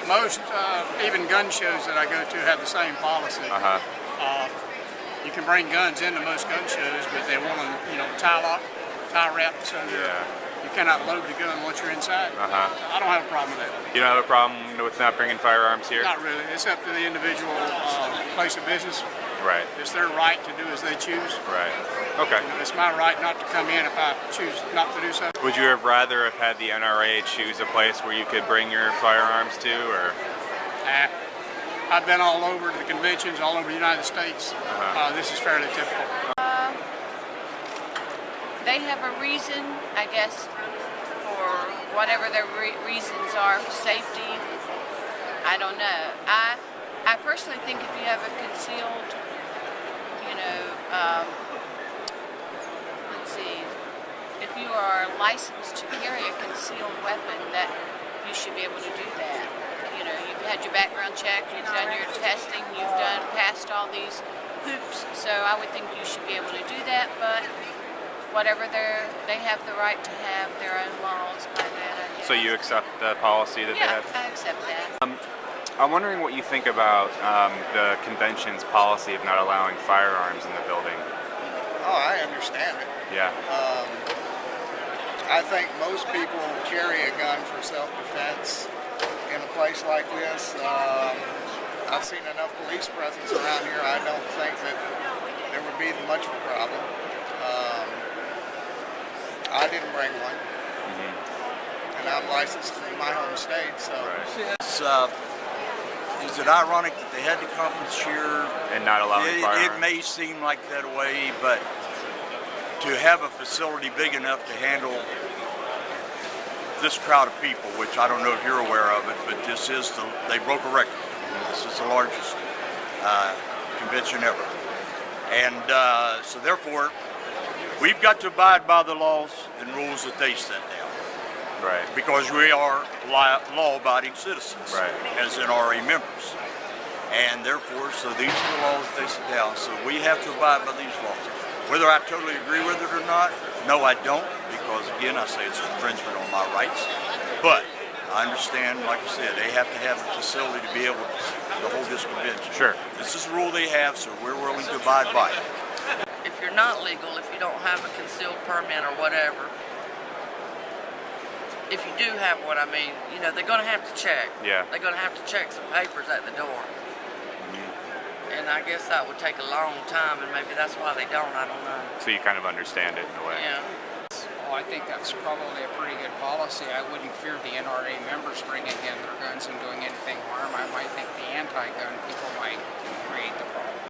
Most, even gun shows that I go to have the same policy. You can bring guns into most gun shows, but they want them, tie wrapped, so you cannot load the gun once you're inside. So I don't have a problem with that. You don't have a problem with not bringing firearms here? Not really. It's up to the individual place of business. Right. It's their right to do as they choose. Right. Okay. It's my right not to come in if I choose not to do so. Would you have rather have had the NRA choose a place where you could bring your firearms to, or? I've been all over the conventions, all over the United States. This is fairly typical. They have a reason, I guess, for whatever their reasons are for safety. I don't know. I personally think if you have a concealed, let's see, if you are licensed to carry a concealed weapon, that you should be able to do that. You've had your background check, you've done your testing, you've passed all these hoops, so I would think you should be able to do that, but whatever they have the right to have their own laws by that, I guess. So you accept the policy that they have? Yeah, I accept that. I'm wondering what you think about the convention's policy of not allowing firearms in the building. Oh, I understand it. Yeah. I think most people carry a gun for self-defense in a place like this. I've seen enough police presence around here. I don't think that there would be much of a problem. I didn't bring one, and I'm licensed in my home state, so. Right. Is it ironic that they had the conference here? And not allowing firearms? It may seem like that way, but to have a facility big enough to handle this crowd of people, which I don't know if you're aware of it, but they broke a record. This is the largest convention ever. And so therefore, we've got to abide by the laws and rules that they set down. Right. Because we are law-abiding citizens, right, as NRA members. And therefore, so these are the laws that they set down. So we have to abide by these laws. Whether I totally agree with it or not, no, I don't, because again, I say it's an infringement on my rights. But I understand, like I said, they have to have a facility to be able to hold this convention. Sure. This is the rule they have, so we're willing to abide by it. If you're not legal, if you don't have a concealed permit or whatever, if you do have one, they're going to have to check. Yeah. They're going to have to check some papers at the door. And I guess that would take a long time, and maybe that's why they don't, I don't know. So you kind of understand it in a way. Yeah. Well, I think that's probably a pretty good policy. I wouldn't fear the NRA members bringing in their guns and doing anything harm. I might think the anti-gun people